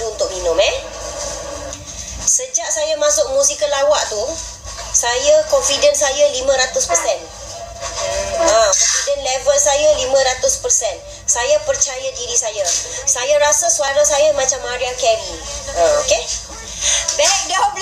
madu untuk minum Sejak saya masuk musikal lawak tu, saya confident saya 500%. Confident level saya 500%. Saya percaya diri saya. Saya rasa suara saya macam Mariah Carey. Okay. Bag 12.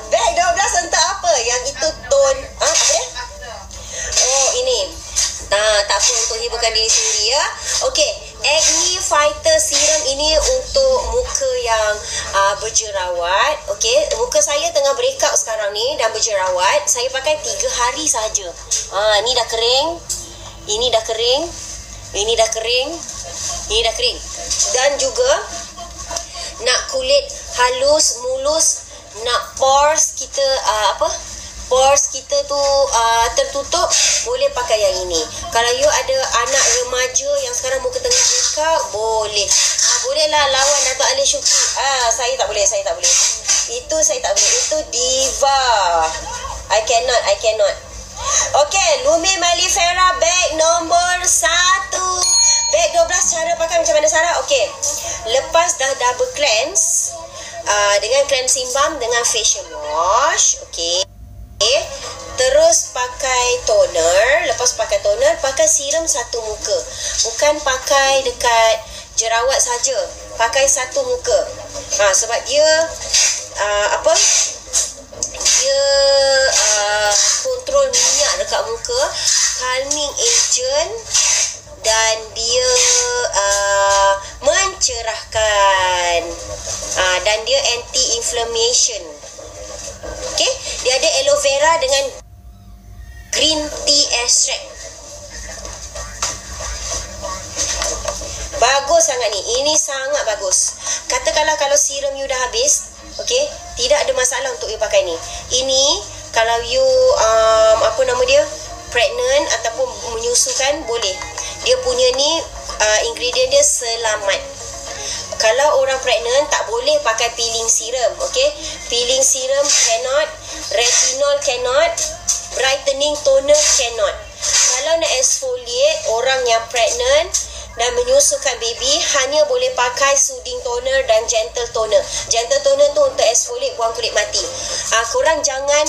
Bag 12 entah apa. Yang itu tone apa dia? Oh, ini. Tak apa, untuk hiburkan diri sendiri ya. Okey, Acne Fighter Serum ini untuk muka yang berjerawat. Okey, muka saya tengah breakout sekarang ni dan berjerawat. Saya pakai 3 hari saja. Ni dah kering. Ini dah kering. Ini dah kering. Ini dah kering. Dan juga nak kulit halus, mulus, nak pores kita pores kita tu tertutup, boleh pakai yang ini. Kalau you ada anak remaja yang sekarang muka tengah breakout, boleh. Bolehlah lawan Dato' Ali Shukri. Saya tak boleh. Itu saya tak boleh. Itu diva. I cannot. Okay, Lumi Malifera bag nombor 1. Bag 12, cara pakai macam mana Sarah? Okay, lepas dah double cleanse dengan cleansing balm dengan facial wash. Okay, terus pakai toner. Lepas pakai toner, pakai serum satu muka. Bukan pakai dekat jerawat saja, pakai satu muka. Sebab dia dia kontrol minyak dekat muka, calming agent, dan dia mencerahkan, dan dia anti-inflammation. Okay, dia ada aloe vera dengan green tea extract. Bagus sangat ni. Ini sangat bagus. Katakanlah kalau serum you dah habis, okay, tidak ada masalah untuk you pakai ni. Ini kalau you pregnant ataupun menyusukan, boleh. Dia punya ni ingredient dia selamat. Kalau orang pregnant tak boleh pakai peeling serum, okay? Peeling serum cannot, retinol cannot, brightening toner cannot. Kalau nak exfoliate orang yang pregnant dan menyusukan baby, hanya boleh pakai soothing toner dan gentle toner. Gentle toner tu untuk exfoliate, buang kulit mati. Korang jangan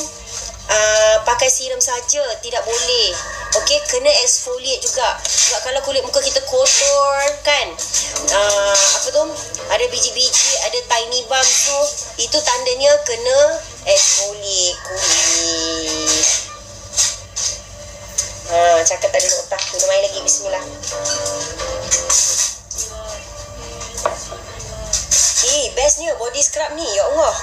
pakai serum saja, tidak boleh. Okey, kena exfoliate juga. Sebab kalau kulit muka kita kotor kan, ada biji-biji, ada tiny bump tu, itu tandanya kena exfoliate kulit. Cakap tak ada notah. Minum air lagi, bismillah. Bestnya body scrub ni, ya Allah.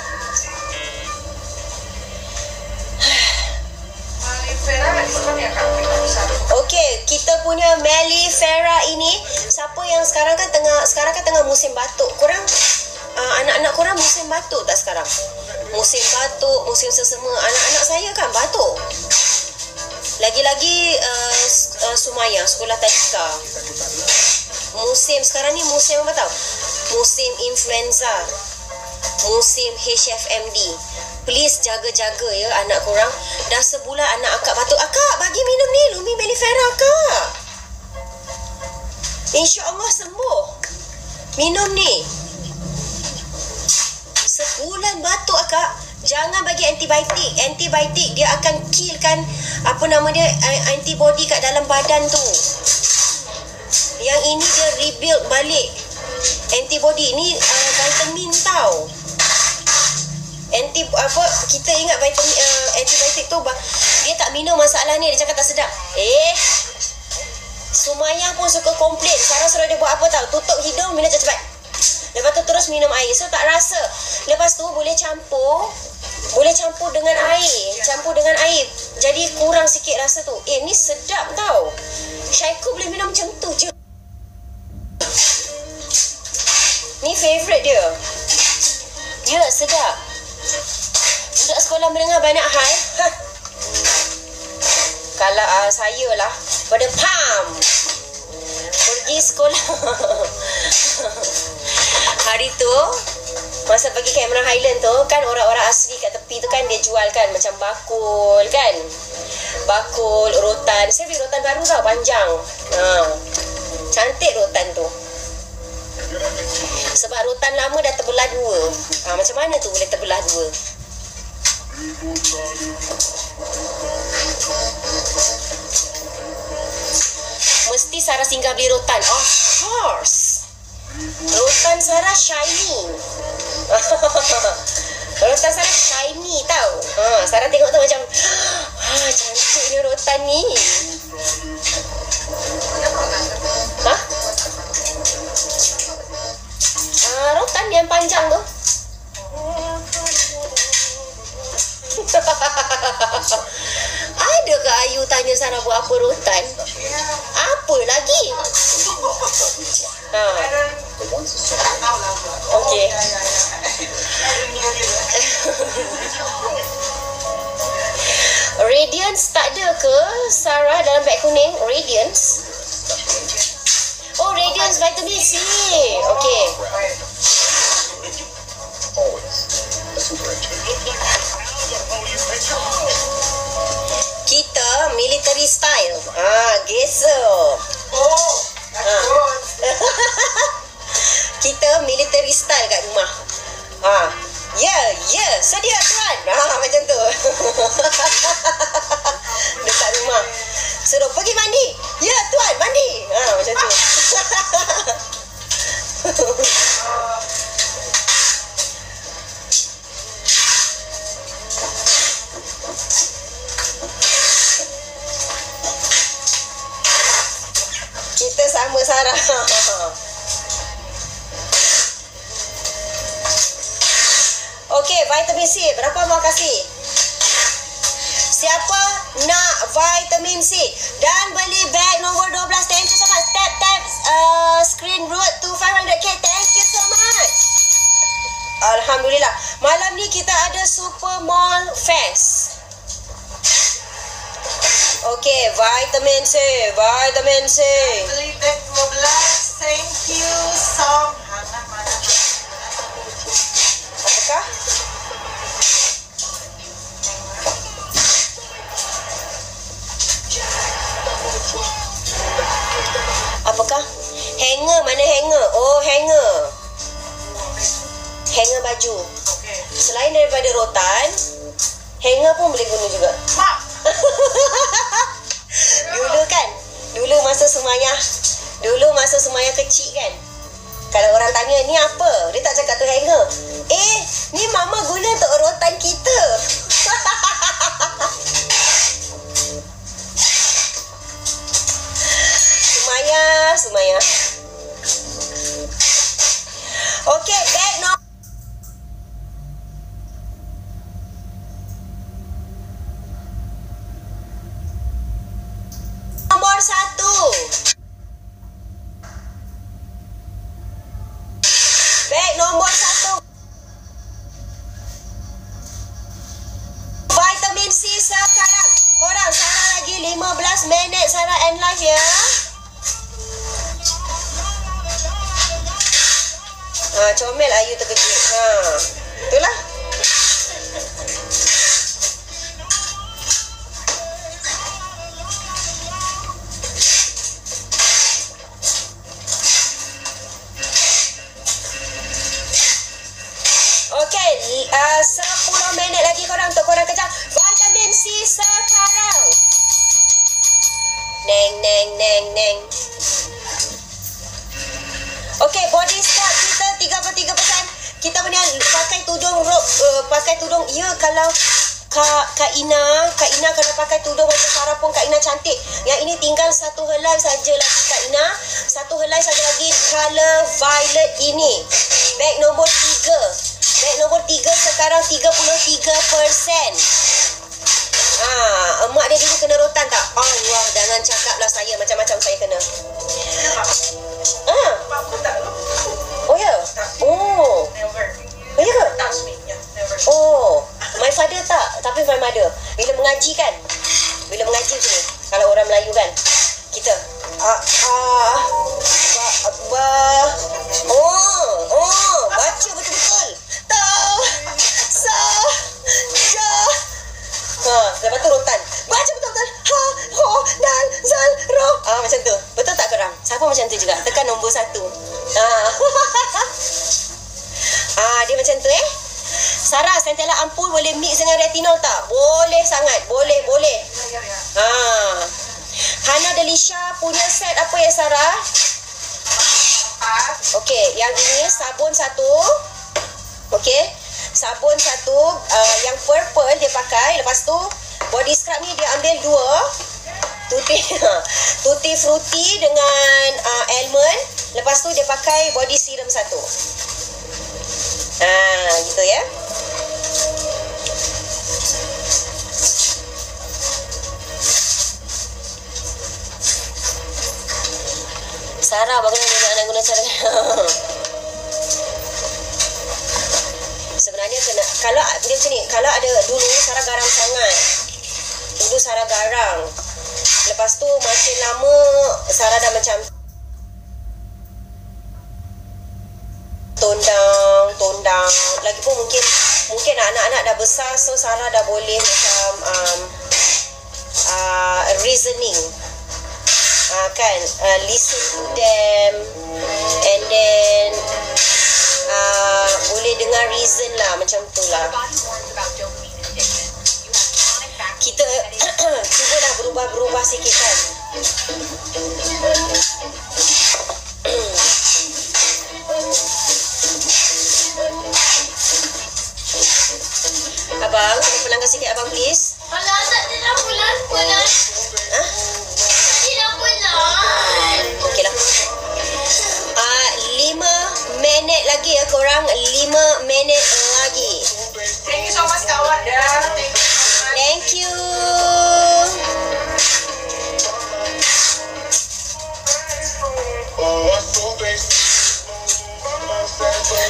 Okey, kita punya Malifera ini, siapa yang sekarang kan tengah musim batuk. Korang anak-anak korang musim batuk tak sekarang? Musim batuk, musim sesama. Anak-anak saya kan batuk. Lagi-lagi Sumaya, sekolah tadika. Musim sekarang ni musim apa tau? Musim influenza, musim HFMD. Please jaga-jaga ya anak korang. Dah sebulan anak akak batuk. Akak bagi minum ni, Lumi Malifera akak. InsyaAllah sembuh. Minum ni. Sebulan batuk akak, jangan bagi antibiotik. Antibiotik dia akan killkan antibody kat dalam badan tu. Yang ini dia rebuild balik antibody ni. Vitamin tau. Kita ingat vitamin antibiotik tu dia tak minum, masalah ni dia cakap tak sedap. Sumaya pun suka komplain. Sekarang suruh dia buat apa tau? Tutup hidung, minum cepat-cepat. Lepas tu terus minum air. So tak rasa. Lepas tu boleh campur dengan air. Jadi kurang sikit rasa tu. Ni sedap tau. Syaiku boleh minum macam tu je. Ni favourite dia. Ya, sedap. Budak sekolah menengah banyak hal. Kalau saya lah, pada pergi sekolah. Hari tu masa pergi Cameron Highland tu kan, orang-orang asli kat tepi tu kan dia jual kan macam bakul kan. Bakul, rotan. Saya beli rotan baru tau, panjang. Cantik rotan tu. Sebab rotan lama dah terbelah dua. Macam mana tu boleh terbelah dua? Mesti Sarah singgah beli rotan. Of course. Rotan Sarah shiny. Rotan Sarah shiny tau. Sarah tengok tu macam cantiknya rotan ni. Rotan yang panjang tu. Adakah Ayu tanya Sarah buat apa rotan? Apa lagi? Okey. Radiance tak ada ke Sarah dalam beg kuning? Radiance? Oh, Radiance vitamin C. Okey. Kita military style. Geser. Kita military style kat rumah. Ya, sedia tuan. Macam tu. Dekat rumah. Suruh pergi mandi. Ya tuan, mandi. Macam tu. Kita sama Sarah. Okey, vitamin C. Berapa mau kasih? Siapa nak vitamin C dan beli beg nombor 12? Thank you so much. Tap screen road to 500k. Thank you so much. Alhamdulillah. Malam ni kita ada Super Mall Fest. Okey, vitamin C. Beli beg 12. Thank you so much. Apakah? Apakah? Hanger, mana hanger? Oh, hanger. Hanger baju. Selain daripada rotan, hanger pun boleh guna juga. Mak. Dulu masa semayah kecil kan, kalau orang tanya ni apa, dia tak cakap tu hanger. Ni mama guna untuk rotan kita. Sumaya. Okey, bag nombor 1. Bag nombor 1. Vitamin C sekarang. Korang, Sarah lagi 15 minit Sarah end live ya. Comel Ayu terkejut. Itulah. Okey, 10 minit lagi korang untuk korang kejar vitamin C sekarang. Neng. Okey, body scrub kita 33%. Kita punya pakai tudung ya. Kalau Kak Ina kalau pakai tudung macam Sarah pun Kak Ina cantik. Yang ini tinggal satu helai saja lagi Kak Ina. Satu helai saja lagi color violet ini. Beg nombor 3. Beg nombor 3 sekarang 33%. Emak dia dulu kena rotan tak? Allah, jangan cakaplah saya macam-macam saya kena. Oh ya? Oh ya ke? Oh, my father tak. Tapi my mother. Bila mengaji kan? Bila mengaji macam ni. Kalau orang Melayu kan? Kita. Baca betul-betul. Lepas tu rotan. Baca betul-betul. Dal, zal, macam tu. Betul tak korang? Siapa macam tu juga? Tekan nombor 1. Sarah, Centella Ampul boleh mix dengan retinol tak? Boleh sangat. Boleh. Hana Delisha punya set apa ya, Sarah? Okey, yang ini sabun satu. Okey, sabun satu. Yang purple dia pakai. Lepas tu body scrub ni dia ambil 2 tutti frutti dengan almond. Lepas tu dia pakai body serum satu. Gitu ya. Sarah, bagaimana nak guna cara? Sebenarnya kalau dia macam ni, kalau ada dulu Sarah garang sangat. Dulu Sarah garang. Lepas tu makin lama Sarah dah macam tone down. Lagipun mungkin anak-anak dah besar, so Sarah dah boleh macam reasoning. Kan, listen to them, and then boleh dengar reason lah, macam tu lah. Kita cubalah berubah sikit kan. Abang, tolong pelanggan sikit abang please. Alah, tak ada bulan. Hah? Okey lah. 5 minit lagi ya korang. 5 minit lagi. Thank you so much Kak Wanda. Thank you.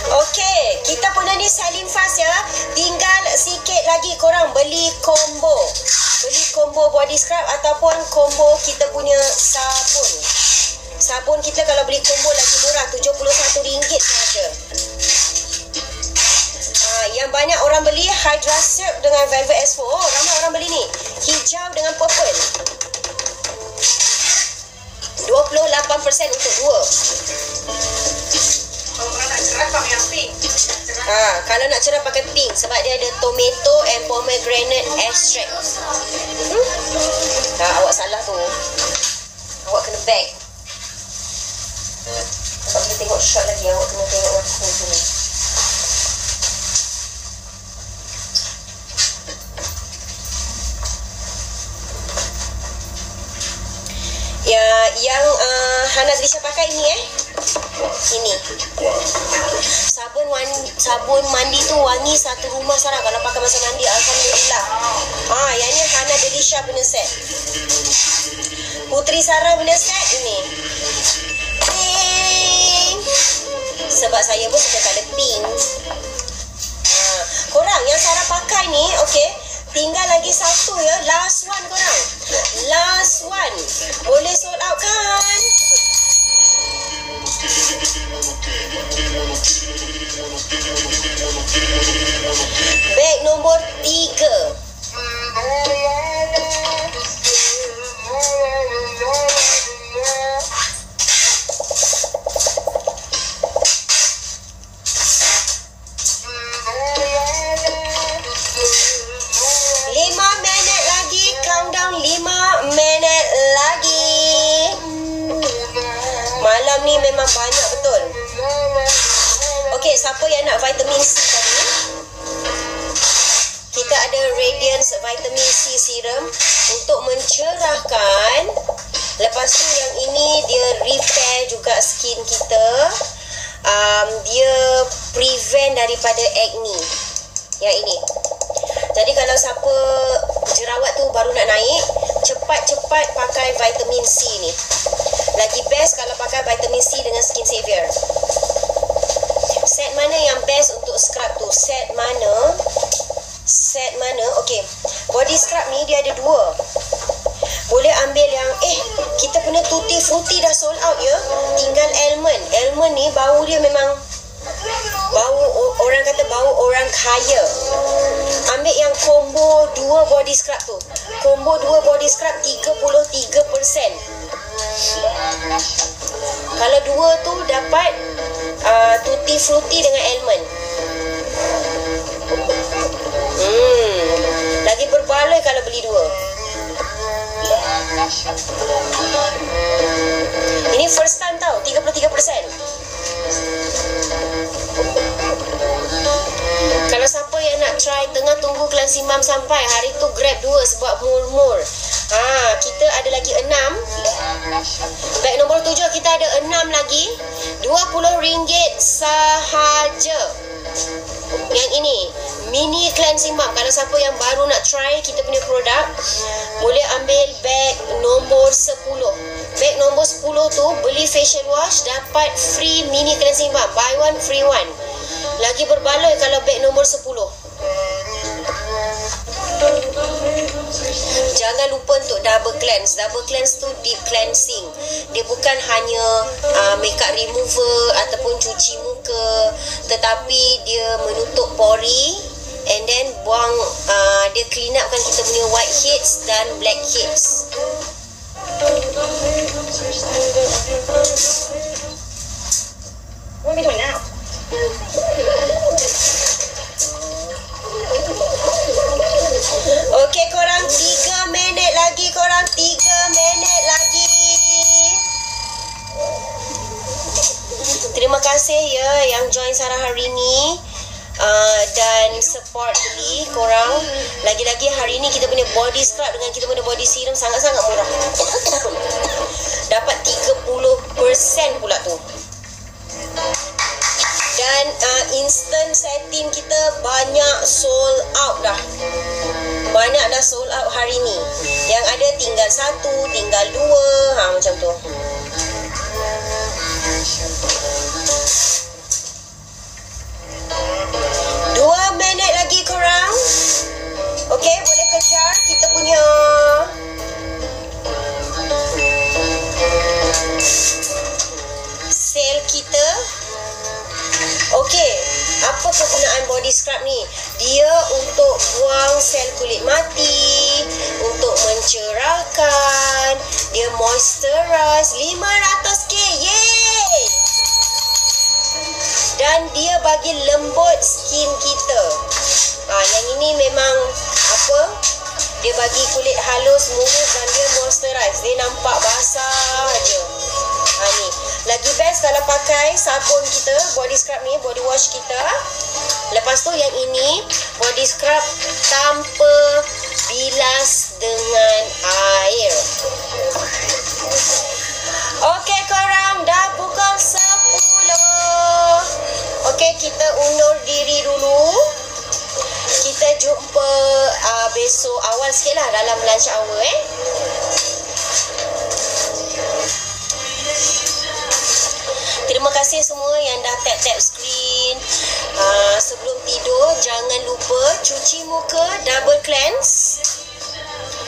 Okey, kita punya ni selling fast ya. Tinggal sikit lagi korang beli combo. Beli combo body scrub ataupun combo kita punya sabun. Sabun kita kalau beli combo lagi murah, RM71 saja. Yang banyak orang beli Hydra Silk dengan Velvet S4. Ramai orang beli ni. Hijau dengan purple. 28% untuk 2. Kalau nak cerah pakai yang pink. Kalau nak cerah pakai pink sebab dia ada tomato and pomegranate extract. Awak salah tu. Awak kena bag. Sebab kita tengok shot lagi, awak kena tengok aku sini. Yang Hana Trisha pakai ini ini sabun mandi tu wangi satu rumah Sarah kalau pakai masa mandi. Alhamdulillah. Yang ni Hana Delisha punya set. Putri Sarah punya set ini pink. Sebab saya pun suka colour pink. Korang yang Sarah pakai ni, okey, tinggal lagi satu ya. Last one korang. Last one. Boleh sold out kan? Beg nombor 3. Malam ni memang banyak betul. Okey, siapa yang nak vitamin C tadi? Kita ada Radiance Vitamin C Serum untuk mencerahkan. Lepas tu yang ini dia repair juga skin kita. Dia prevent daripada acne. Yang ini. Jadi kalau siapa jerawat tu baru nak naik, cepat-cepat pakai vitamin C ni. Lagi best kalau pakai vitamin C dengan Skin Savior. Set mana yang best untuk scrub tu? Set mana? Okey. Body scrub ni dia ada 2. Boleh ambil yang kita punya tutti frutti dah sold out ya. Tinggal almond. Almond ni bau dia memang bau, orang kata bau orang kaya. Ambil yang combo 2 body scrub tu. Combo 2 body scrub 33%. Kalau 2 tu dapat tutti frutti dengan almond. berbaloi kalau beli 2. Ini first time tau, 33%. Kalau siapa yang nak try tengah tunggu cleansing balm sampai, hari tu grab 2 sebab mul-mul. Kita ada lagi 6. Beg nombor 7 kita ada 6 lagi. RM20 sahaja. Yang ini mini cleansing balm. Kalau siapa yang baru nak try kita punya produk, boleh ambil beg nombor 10. Beg nombor 10 tu beli facial wash dapat free mini cleansing balm. Buy one free one. Lagi berbaloi kalau beg nombor 10. Jangan lupa untuk double cleanse. Double cleanse tu deep cleansing. Dia bukan hanya makeup remover ataupun cuci muka, tetapi dia menutup pori and then buang, dia clean upkan kita punya whiteheads dan blackheads. What are we doing now? Okey, korang 3 minit lagi. Korang 3 minit lagi. Terima kasih ya yang join Sarah hari ni dan support beli korang. Lagi-lagi hari ni kita punya body scrub dengan kita punya body serum sangat-sangat murah. Dapat 30% pula tu. Dan instant setting kita banyak sold out dah. Banyak dah sold out hari ni. Yang ada tinggal 1, tinggal 2, macam tu. Dua minit lagi korang. Okey, boleh kejar kita punya sale kita. Okey, apa kegunaan body scrub ni? Dia untuk buang sel kulit mati, untuk mencerahkan, dia moisturize, 500k. Yeay! Dan dia bagi lembut skin kita. Yang ini memang apa? Dia bagi kulit halus, mulus dan dia moisturize. Dia nampak basah je. Ni lagi best kalau pakai sabun kita, body scrub ni, body wash kita. Lepas tu yang ini body scrub tanpa bilas dengan air. Okey korang, dah pukul 10. Okey, kita undur diri dulu. Kita jumpa besok awal sikit lah dalam lunch hour Terima kasih semua yang dah tap-tap screen. Sebelum tidur, jangan lupa cuci muka, double cleanse.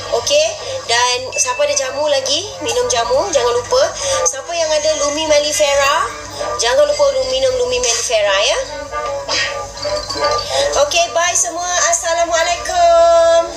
Okey, dan siapa ada jamu lagi, minum jamu, jangan lupa. Siapa yang ada Lumi Mellifera, jangan lupa minum Lumi Mellifera ya. Okey, bye semua. Assalamualaikum.